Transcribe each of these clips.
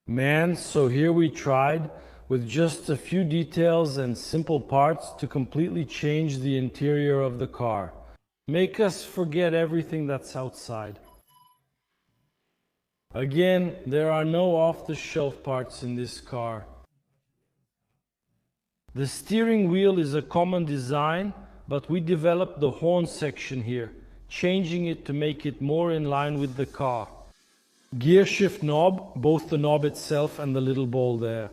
Man, so here we tried, with just a few details and simple parts, to completely change the interior of the car. Make us forget everything that's outside. Again, there are no off-the-shelf parts in this car. The steering wheel is a common design, but we developed the horn section here, changing it to make it more in line with the car. Gear shift knob, both the knob itself and the little ball there.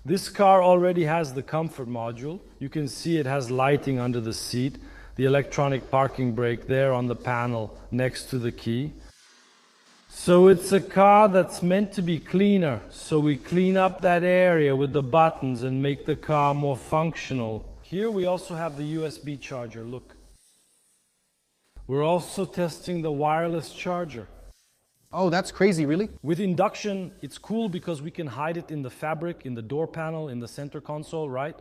This car already has the comfort module. You can see it has lighting under the seat, the electronic parking brake there on the panel next to the key. So it's a car that's meant to be cleaner, so we clean up that area with the buttons and make the car more functional. Here we also have the USB charger, look. We're also testing the wireless charger. Oh, that's crazy, really? With induction, it's cool because we can hide it in the fabric, in the door panel, in the center console, right?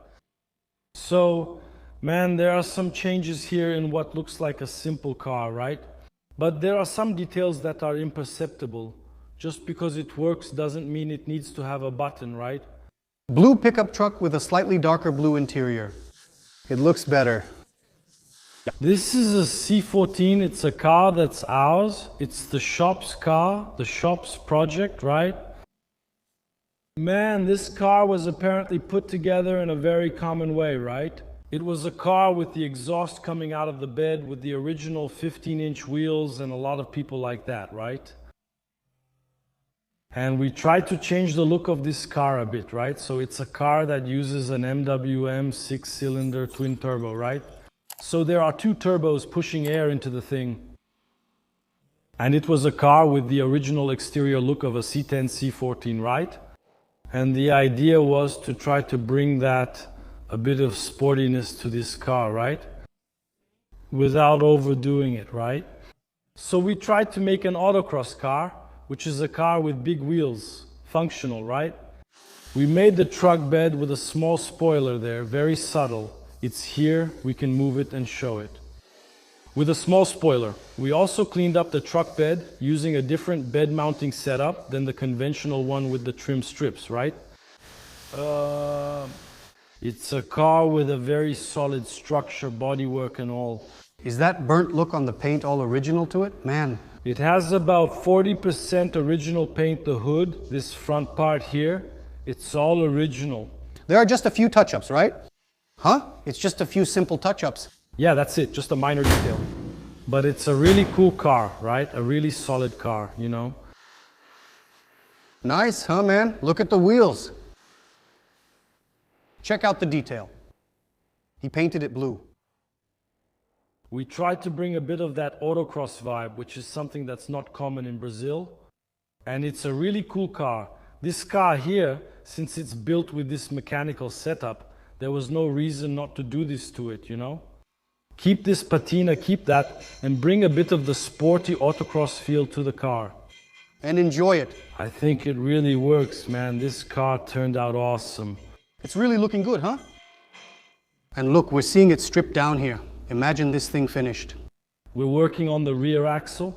So, man, there are some changes here in what looks like a simple car, right? But there are some details that are imperceptible. Just because it works doesn't mean it needs to have a button, right? Blue pickup truck with a slightly darker blue interior. It looks better. This is a C14, it's a car that's ours. It's the shop's car, the shop's project, right? Man, this car was apparently put together in a very common way, right? It was a car with the exhaust coming out of the bed with the original 15-inch wheels and a lot of people like that, right? And we tried to change the look of this car a bit, right? So it's a car that uses an MWM 6-cylinder twin turbo, right? So there are two turbos pushing air into the thing. And it was a car with the original exterior look of a C10 C14, right? And the idea was to try to bring that a bit of sportiness to this car, right? Without overdoing it, right? So we tried to make an autocross car, which is a car with big wheels, functional, right? We made the truck bed with a small spoiler there, very subtle. It's here, we can move it and show it. With a small spoiler. We also cleaned up the truck bed using a different bed mounting setup than the conventional one with the trim strips, right? It's a car with a very solid structure, bodywork and all. Is that burnt look on the paint all original to it? Man. It has about 40% original paint, the hood, this front part here. It's all original. There are just a few touch-ups, right? Huh? It's just a few simple touch-ups. Yeah, that's it, just a minor detail. But it's a really cool car, right? A really solid car, you know? Nice, huh, man? Look at the wheels. Check out the detail. He painted it blue. We tried to bring a bit of that autocross vibe, which is something that's not common in Brazil. And it's a really cool car. This car here, since it's built with this mechanical setup, there was no reason not to do this to it, you know? Keep this patina, keep that, and bring a bit of the sporty autocross feel to the car. And enjoy it. I think it really works, man. This car turned out awesome. It's really looking good, huh? And look, we're seeing it stripped down here. Imagine this thing finished. We're working on the rear axle.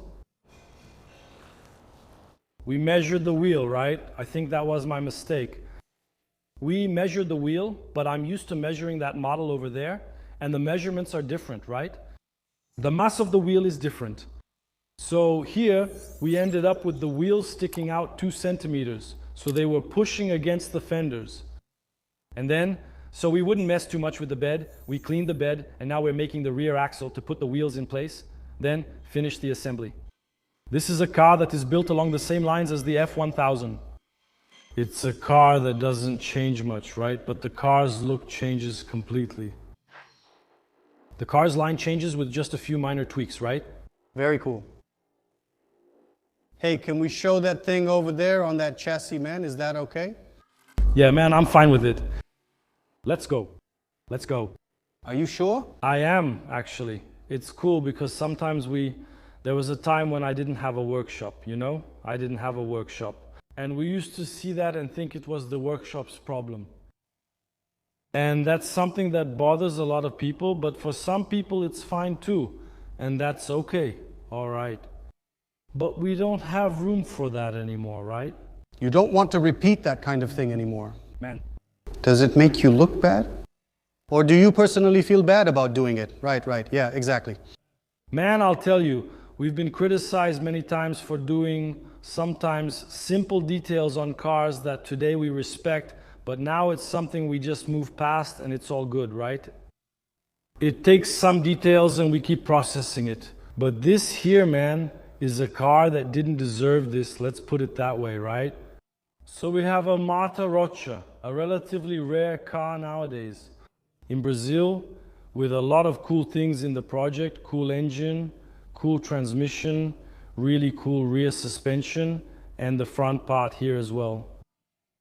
We measured the wheel, right? I think that was my mistake. We measured the wheel, but I'm used to measuring that model over there, and the measurements are different, right? The mass of the wheel is different. So here, we ended up with the wheels sticking out 2 centimeters, so they were pushing against the fenders. And then, so we wouldn't mess too much with the bed, we cleaned the bed, and now we're making the rear axle to put the wheels in place, then finish the assembly. This is a car that is built along the same lines as the F1000. It's a car that doesn't change much, right? But the car's look changes completely. The car's line changes with just a few minor tweaks, right? Very cool. Hey, can we show that thing over there on that chassis, man? Is that okay? Yeah, man, I'm fine with it. Let's go. Let's go. Are you sure? I am, actually. It's cool because sometimes there was a time when I didn't have a workshop, you know? I didn't have a workshop. And we used to see that and think it was the workshop's problem. And that's something that bothers a lot of people, but for some people it's fine too. And that's okay, all right. But we don't have room for that anymore, right? You don't want to repeat that kind of thing anymore. Man. Does it make you look bad? Or do you personally feel bad about doing it? Right, yeah, exactly. Man, I'll tell you, we've been criticized many times for doing sometimes simple details on cars that today we respect, but now it's something we just move past and it's all good, right? It takes some details and we keep processing it. But this here, man, is a car that didn't deserve this, let's put it that way, right? So we have a Marta Rocha, a relatively rare car nowadays. In Brazil, with a lot of cool things in the project, cool engine, cool transmission, really cool rear suspension, and the front part here as well.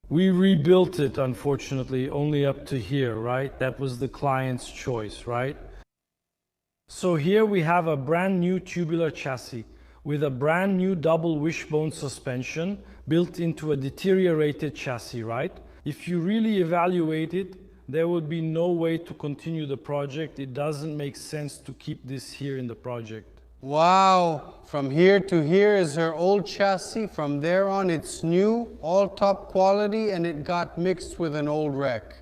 We rebuilt it, unfortunately, only up to here, right? That was the client's choice, right? So here we have a brand new tubular chassis with a brand new double wishbone suspension built into a deteriorated chassis, right? If you really evaluate it, there would be no way to continue the project. It doesn't make sense to keep this here in the project. Wow, from here to here is her old chassis. From there on it's new, all top quality, and it got mixed with an old wreck.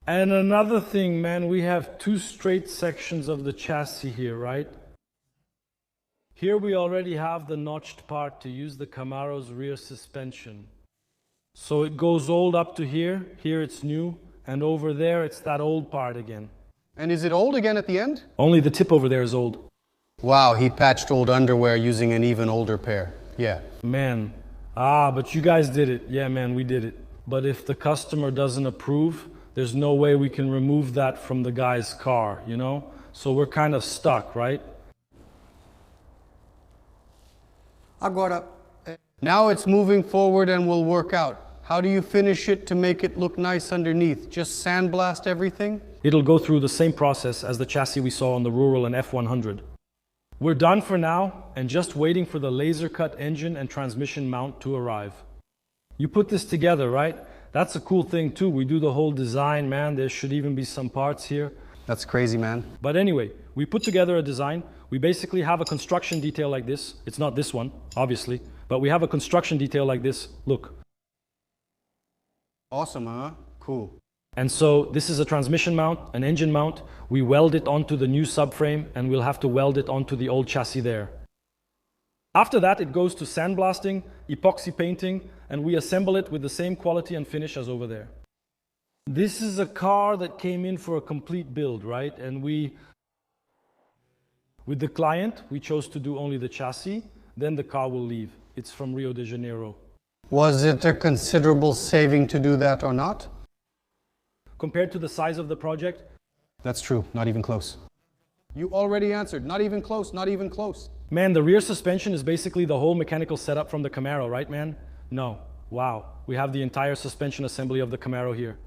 And another thing, man, we have two straight sections of the chassis here, right? Here we already have the notched part to use the Camaro's rear suspension. So it goes old up to here it's new, and over there it's that old part again. And is it old again at the end? Only the tip over there is old. Wow, he patched old underwear using an even older pair. Yeah. Man, but you guys did it. Yeah, man, we did it. But if the customer doesn't approve, there's no way we can remove that from the guy's car, you know? So we're kind of stuck, right? Agora. Now it's moving forward and will work out. How do you finish it to make it look nice underneath? Just sandblast everything? It'll go through the same process as the chassis we saw on the Rural and F100. We're done for now and just waiting for the laser cut engine and transmission mount to arrive. You put this together, right? That's a cool thing too. We do the whole design, man. There should even be some parts here. That's crazy, man. But anyway, we put together a design. We basically have a construction detail like this. It's not this one, obviously, but we have a construction detail like this. Look. Awesome, huh? Cool. And so this is a transmission mount, an engine mount. We weld it onto the new subframe and we'll have to weld it onto the old chassis there. After that, it goes to sandblasting, epoxy painting, and we assemble it with the same quality and finish as over there. This is a car that came in for a complete build, right? And with the client, we chose to do only the chassis, then the car will leave. It's from Rio de Janeiro. Was it a considerable saving to do that or not? Compared to the size of the project? That's true, not even close. You already answered, not even close, not even close. Man, the rear suspension is basically the whole mechanical setup from the Camaro, right, man? No. Wow. We have the entire suspension assembly of the Camaro here.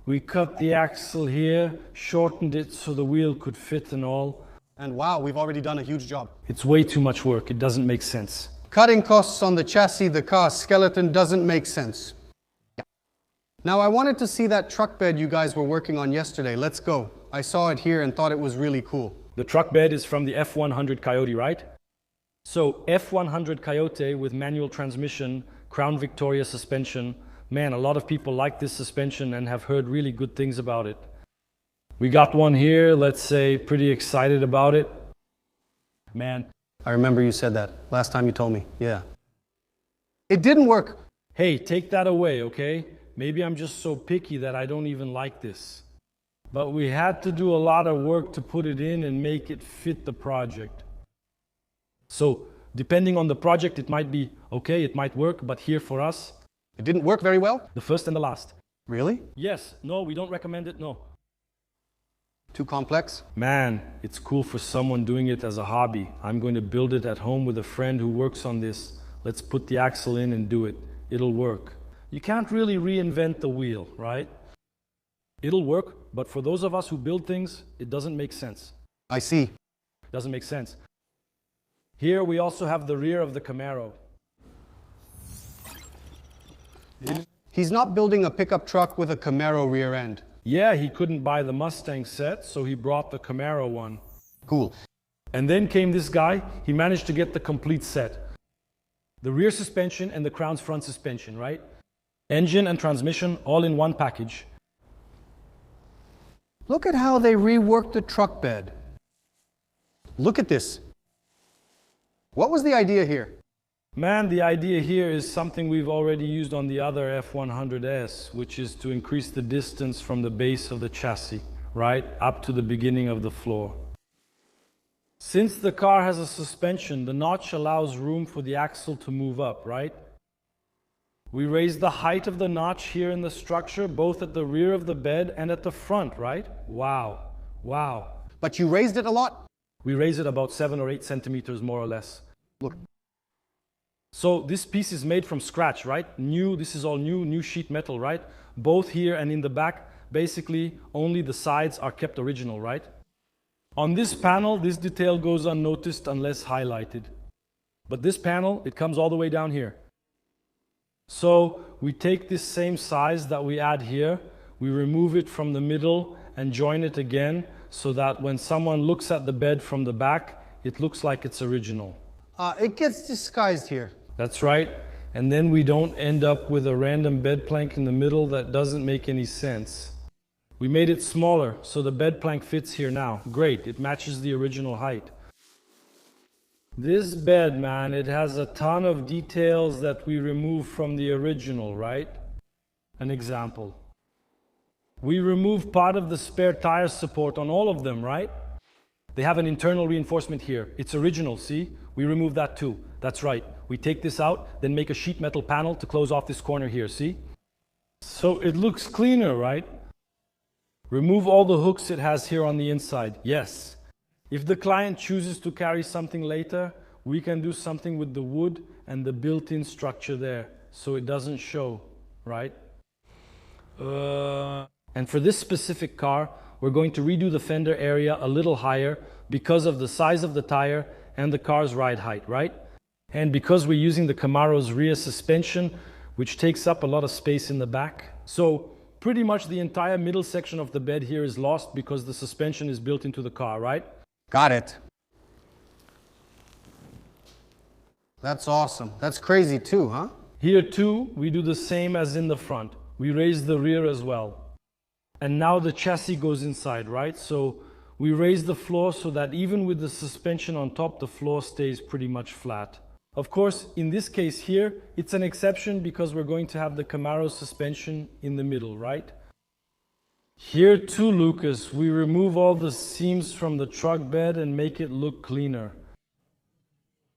We cut the axle here, shortened it so the wheel could fit and all. And wow, we've already done a huge job. It's way too much work. It doesn't make sense. Cutting costs on the chassis, the car skeleton doesn't make sense. Now I wanted to see that truck bed you guys were working on yesterday. Let's go. I saw it here and thought it was really cool. The truck bed is from the F100 Coyote, right? So F100 Coyote with manual transmission, Crown Victoria suspension. Man, a lot of people like this suspension and have heard really good things about it. We got one here, let's say, pretty excited about it. Man. I remember you said that last time you told me, yeah. It didn't work. Hey, take that away, okay? Maybe I'm just so picky that I don't even like this. But we had to do a lot of work to put it in and make it fit the project. So, depending on the project, it might be okay, it might work, but here for us... It didn't work very well? The first and the last. Really? Yes. No, we don't recommend it, no. Too complex? Man, it's cool for someone doing it as a hobby. I'm going to build it at home with a friend who works on this. Let's put the axle in and do it. It'll work. You can't really reinvent the wheel, right? It'll work, but for those of us who build things, it doesn't make sense. I see. Doesn't make sense. Here we also have the rear of the Camaro. He's not building a pickup truck with a Camaro rear end. Yeah, he couldn't buy the Mustang set, so he brought the Camaro one. Cool. And then came this guy. He managed to get the complete set. The rear suspension and the crown's front suspension, right? Engine and transmission all in one package. Look at how they reworked the truck bed. Look at this. What was the idea here? Man, the idea here is something we've already used on the other F100S, which is to increase the distance from the base of the chassis, right, up to the beginning of the floor. Since the car has a suspension, the notch allows room for the axle to move up, right? We raise the height of the notch here in the structure, both at the rear of the bed and at the front, right? Wow, wow. But you raised it a lot? We raise it about 7 or 8 centimeters, more or less. Look. So this piece is made from scratch, right? New, this is all new sheet metal, right? Both here and in the back, basically only the sides are kept original, right? On this panel, this detail goes unnoticed unless highlighted. But this panel, it comes all the way down here. So we take this same size that we add here, we remove it from the middle and join it again so that when someone looks at the bed from the back, it looks like it's original. It gets disguised here. That's right. And then we don't end up with a random bed plank in the middle that doesn't make any sense. We made it smaller, so the bed plank fits here now. Great, it matches the original height. This bed, man, it has a ton of details that we removed from the original, right? An example. We removed part of the spare tire support on all of them, right? They have an internal reinforcement here. It's original, see? We remove that too. That's right. We take this out, then make a sheet metal panel to close off this corner here, see? So it looks cleaner, right? Remove all the hooks it has here on the inside. Yes. If the client chooses to carry something later, we can do something with the wood and the built-in structure there, so it doesn't show, right? And for this specific car, we're going to redo the fender area a little higher because of the size of the tire and the car's ride height, right? And because we're using the Camaro's rear suspension, which takes up a lot of space in the back. So pretty much the entire middle section of the bed here is lost because the suspension is built into the car, right? Got it. That's awesome. That's crazy too, huh? Here too, we do the same as in the front. We raise the rear as well. And now the chassis goes inside, right? So we raise the floor so that even with the suspension on top, the floor stays pretty much flat. Of course, in this case here, it's an exception because we're going to have the Camaro suspension in the middle, right? Here too, Lucas, we remove all the seams from the truck bed and make it look cleaner.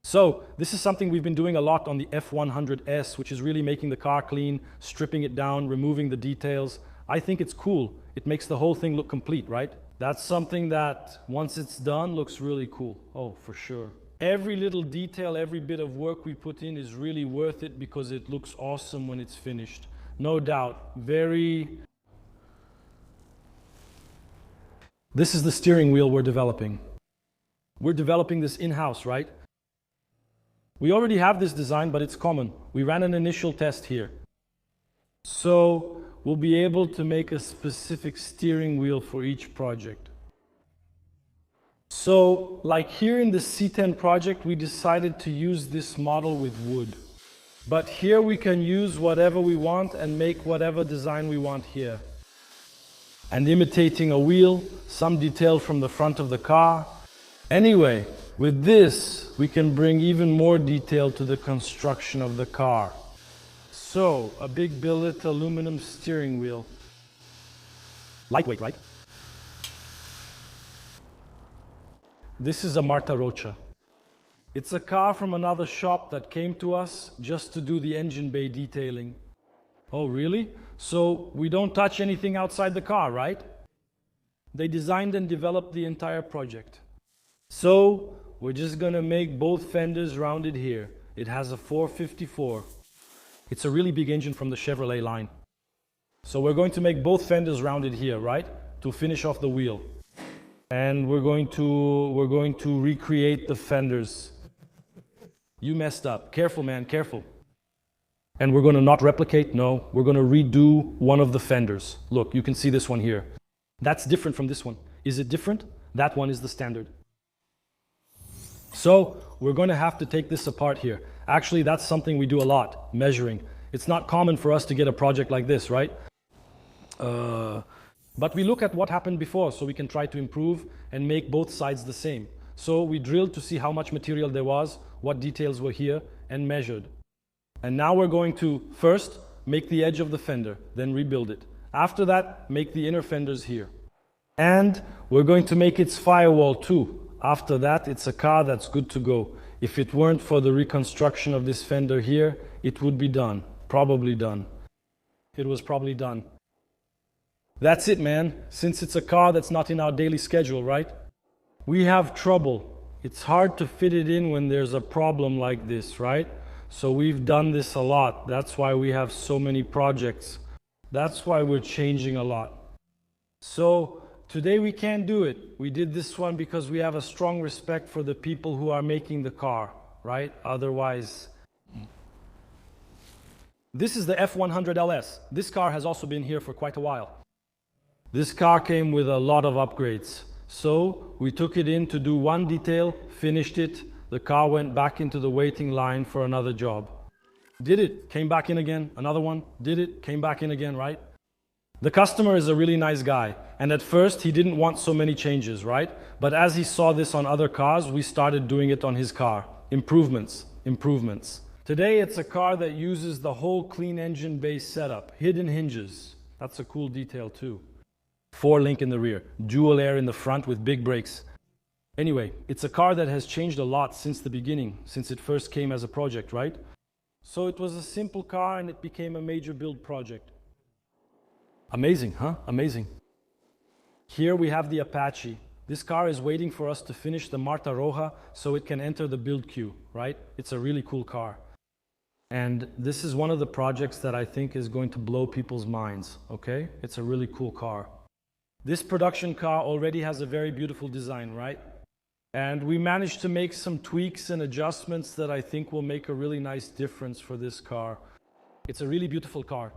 So this is something we've been doing a lot on the F100S, which is really making the car clean, stripping it down, removing the details. I think it's cool. It makes the whole thing look complete, right? That's something that, once it's done, looks really cool. Oh, for sure. Every little detail, every bit of work we put in is really worth it because it looks awesome when it's finished. No doubt. This is the steering wheel we're developing. We're developing this in-house, right? We already have this design, but it's common. We ran an initial test here. So we'll be able to make a specific steering wheel for each project. So, like here in the C10 project, we decided to use this model with wood. But here we can use whatever we want and make whatever design we want here. And imitating a wheel, some detail from the front of the car. Anyway, with this, we can bring even more detail to the construction of the car. So, a big billet aluminum steering wheel. Lightweight, right? This is a Marta Rocha. It's a car from another shop that came to us just to do the engine bay detailing. Oh, really? So we don't touch anything outside the car, right? They designed and developed the entire project. So we're just gonna make both fenders rounded here. It has a 454. It's a really big engine from the Chevrolet line. So we're going to make both fenders rounded here, right? To finish off the wheel. And we're going to recreate the fenders. You messed up. Careful, man, careful. And we're going to not replicate, no. We're going to redo one of the fenders. Look, you can see this one here. That's different from this one. Is it different? That one is the standard. So we're going to have to take this apart here. Actually, that's something we do a lot, measuring. It's not common for us to get a project like this, right? But we look at what happened before so we can try to improve and make both sides the same. So we drilled to see how much material there was, what details were here, and measured. And now we're going to first make the edge of the fender, then rebuild it. After that, make the inner fenders here. And we're going to make its firewall too. After that, it's a car that's good to go. If it weren't for the reconstruction of this fender here, it would be done. Probably done. It was probably done. That's it, man. Since it's a car that's not in our daily schedule, right? We have trouble. It's hard to fit it in when there's a problem like this, right? So we've done this a lot. That's why we have so many projects. That's why we're changing a lot. So today we can't do it. We did this one because we have a strong respect for the people who are making the car, right? Otherwise... This is the F100 LS. This car has also been here for quite a while. This car came with a lot of upgrades. So we took it in to do one detail, finished it. The car went back into the waiting line for another job. Did it, came back in again, another one, did it, came back in again, right? The customer is a really nice guy. And at first he didn't want so many changes, right? But as he saw this on other cars, we started doing it on his car. Improvements, improvements. Today it's a car that uses the whole clean engine base setup. Hidden hinges. That's a cool detail too. 4-link in the rear, dual air in the front with big brakes. Anyway, it's a car that has changed a lot since the beginning, since it first came as a project, right? So it was a simple car and it became a major build project. Amazing, huh? Amazing. Here we have the Apache. This car is waiting for us to finish the Marta Rocha so it can enter the build queue, right? It's a really cool car. And this is one of the projects that I think is going to blow people's minds, okay? It's a really cool car. This production car already has a very beautiful design, right? And we managed to make some tweaks and adjustments that I think will make a really nice difference for this car. It's a really beautiful car.